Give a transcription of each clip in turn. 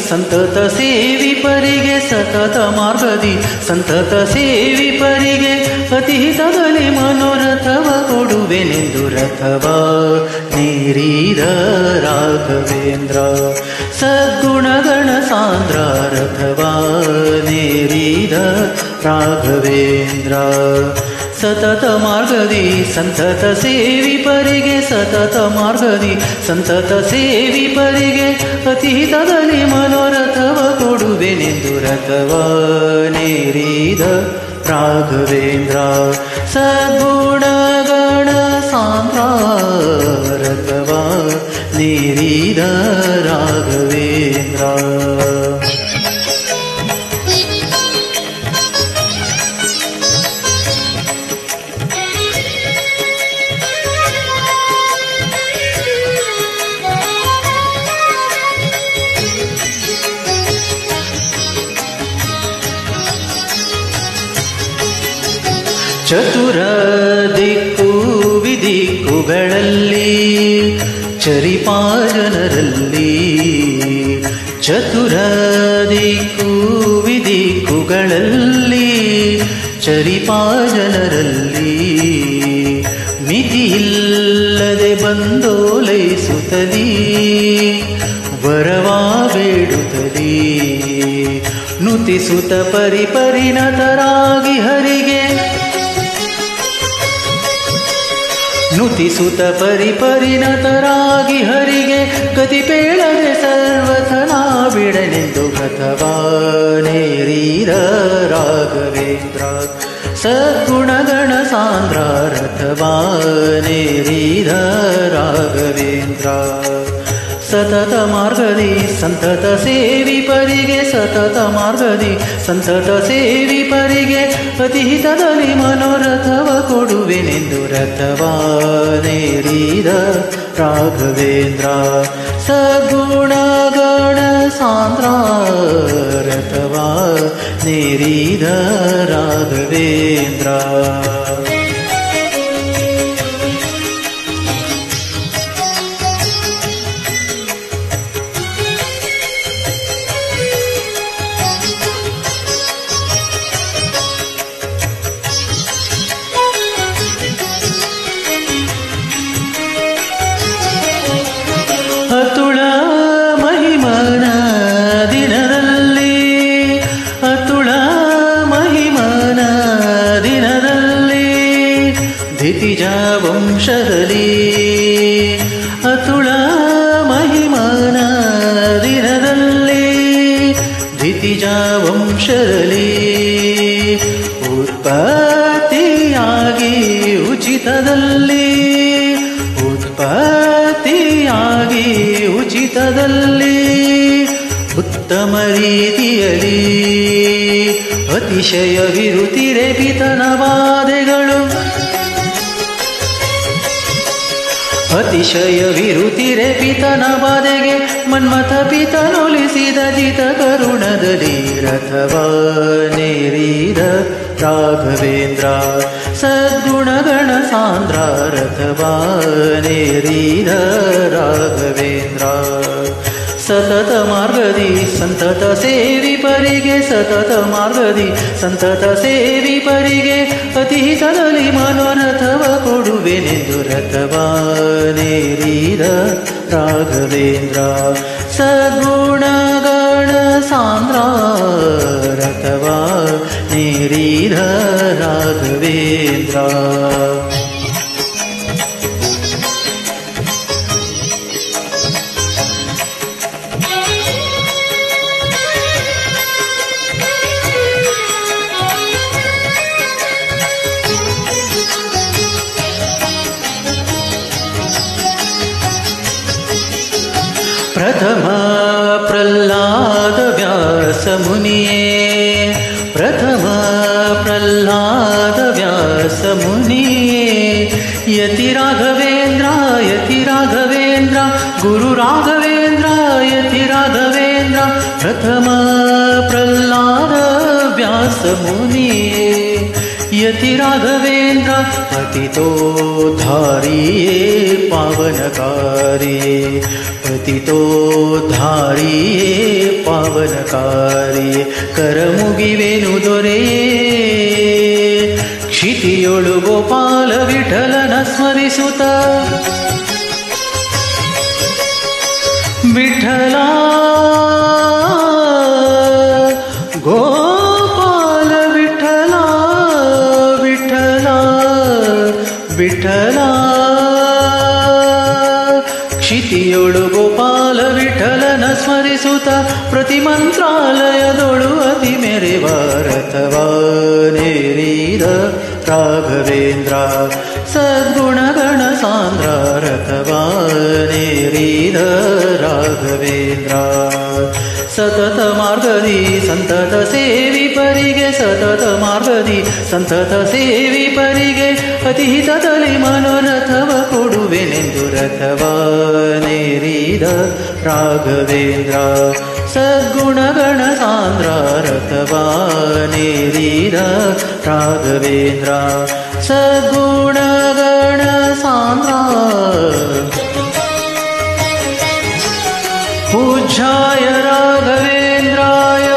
ಸಂತತ ಸೇವಿಪರಿಗೆ ಸತತ ಮಾರ್ಗದಿ ಸಂತತ ಸೇವಿಪರಿಗೆ ಅತಿಹಿತದಲ್ಲಿ ಮನೋರಥವ ಕೊಡುವೆನೆಂದು ರಥವ ನೀರಿದ ರಾಘವೇಂದ್ರ ಸದ್ಗುಣಗಣ ಸಾಂದ್ರ ರಥವ ನೀರಿದ ರಾಘವೇಂದ್ರ ಸತತ ಮಾರ್ಗದಿ ಸಂತತ ಸೇವಿಪರಿಗೆ ಸತತ ಮಾರ್ಗದಿ ಸಂತತ ಸೇವಿಪರಿಗೆ ಅತಿಹಿತದಲ್ಲಿ ಮನೋರಥವ ಕೊಡುವೆನೆಂದು ರಥವ ನೇರಿದ ರಾಘವೇಂದ್ರ ಸದ್ಗುಣಗಣ ಸಾಂದ್ರ ರಥವ ನೇರಿದ ರಾಘವೇಂದ್ರ ಚತುರ ದಿಕ್ಕು ವಿದಿಕ್ಕುಗಳಲ್ಲಿ ಚರಿಪಾಜನರಲ್ಲಿ ಚತುರ ದಿಕ್ಕು ವಿದಿಕ್ಕುಗಳಲ್ಲಿ ಚರಿಪಾಜನರಲ್ಲಿ ಮಿತಿಯಿಲ್ಲದೆ ಬಂದೋಲೈಸುತ್ತಲೀ ವರವಾ ಬೇಡುತ್ತಲೀ ನುತಿಸುತ್ತ ಪರಿಪರಿಣತರಾಗಿ ಹರಿಗೆ ನುತಿಸುತ್ತ ಪರಿಪರಿಣತರಾಗಿ ಹರಿಗೆ ಗತಿಪೇಳದೆ ಸರ್ವಥನಾ ಬಿಡನೆಂದು ರಥವಾ ನೇರಿದ ರಾಘವೇಂದ್ರ ಸದ್ಗುಣಗಣ ಸಾಂದ್ರ ರಥವಾ ನೇರಿದ ರಾಘವೇಂದ್ರ ಸತತ ಮಾರ್ಗದಿ ಸಂತತ ಸೇವಿಪರಿಗೆ ಸತತ ಮಾರ್ಗದಿ ಸಂತತ ಸೇವಿಪರಿಗೆ ಅತಿಹಿತದಲ್ಲಿ ಮನೋರಥವ ಕೊಡುವೆನೆಂದು ರಥವಾ ನೇರಿದ ರಾಘವೇಂದ್ರ ಸದ್ಗುಣಗಣ ಸಾಂದ್ರ ರಥವಾ ನೇರಿದ ರಾಘವೇಂದ್ರ ಅತುಳ ಮಹಿಮನ ದಿನದಲ್ಲಿ ಅತುಳ ಮಹಿಮನ ದಿನದಲ್ಲಿ ದಿತಿಜ ವಂಶದಲ್ಲಿ ಅತುಳ ಮಹಿಮನ ದಿನದಲ್ಲಿ ದಿತಿಜ ವಂಶದಲ್ಲಿ ಉತ್ಪತ್ತಿಯಾಗಿ ಉಚಿತದಲ್ಲಿ ಉತ್ಪತ್ತಿಯಾಗಿ ಉಚಿತದಲ್ಲಿ ಉತ್ತಮ ರೀತಿಯಲ್ಲಿ ಅತಿಶಯ ವಿರುತಿರೆ ಪಿತನ ಬಾಧೆಗಳು ಅತಿಶಯ ವಿರುತಿರೆ ಪಿತನ ಬಾಧೆಗೆ ಮನ್ಮಥ ಪಿತನೊಲಿಸಿದ ಜಿತ ಕರುಣದಲ್ಲಿ ರಥವಾ ನೇರಿದ ರಾಘವೇಂದ್ರ ಸದ್ಗುಣಗಣ ಸಾಂದ್ರ ರಥವಾ ನೇರಿದ ರಾಘವೇಂದ್ರ ಸತತ ಮಾರ್ಗದಿ ಸಂತತ ಸೇವಿಪರಿಗೆ ಸತತ ಮಾರ್ಗದಿ ಸಂತತ ಸೇವಿಪರಿಗೆ ಅತಿಹಿತದಲ್ಲಿ ಮನೋರಥವ ಕೊಡುವೆನೆಂದು ರಥವಾ ನೇರಿದ ರಾಘವೇಂದ್ರ ಸದ್ಗುಣಗಣ ಸಾಂದ್ರ ರಥವಾ ನೇರಿದ ರಾಘವೇಂದ್ರ ಪ್ರಥಮ ಪ್ರಹ್ಲಾದ ವ್ಯಾಸ ಮುನಿಯೇ ಪ್ರಥಮ ಪ್ರಹ್ಲಾದ ವ್ಯಾಸ ಮುನಿಯೇ ಯತಿ ರಾಘವೇಂದ್ರ ಗುರು ರಾಘವೇಂದ್ರ ಯತಿ ರಾಘವೇಂದ್ರ ಪ್ರಥಮ ಪ್ರಹ್ಲಾದ ವ್ಯಾಸ ಮುನಿಯೇ यति राघवेन्द्र पतितोद्धारिये पावनकारिये पतितोद्धारिये पावनकारिये करमुगिवेनु दोरेये क्षितियोळु गोपाल विठ्ठलन स्मरिसुत विठ्ठला गोपाल विठ्ठला विठ्ठला विठ्ठला क्षितियोळु गोपाल विठ्ठलन स्मरिसुत प्रतिमंत्रालयदोळु अति मेरेव रथवानेरिद राघवेन्द्र सद्गुणगण सान्द्र रथवानेरिद राघवेन्द्र सतत मार्गदी संतत सेवी परिगे सतत मार्गदी संतत सेवी परिगे अति हितದಲ್ಲಿ ಮನೋರಥವ ಕೊಡುವೆನೆಂದು ರಥವಾನೇರಿದ ರಾಘವೇಂದ್ರ ಸದ್ಗುಣಗಣ ಸಾಂದ್ರ ರಥವಾನೇರಿದ ರಾಘವೇಂದ್ರ ಸದ್ಗುಣಗಣ ಸಾಂದ್ರ पूज्याय राघवेन्द्राय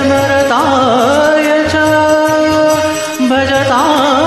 सत्यधर्मरताय च भजतां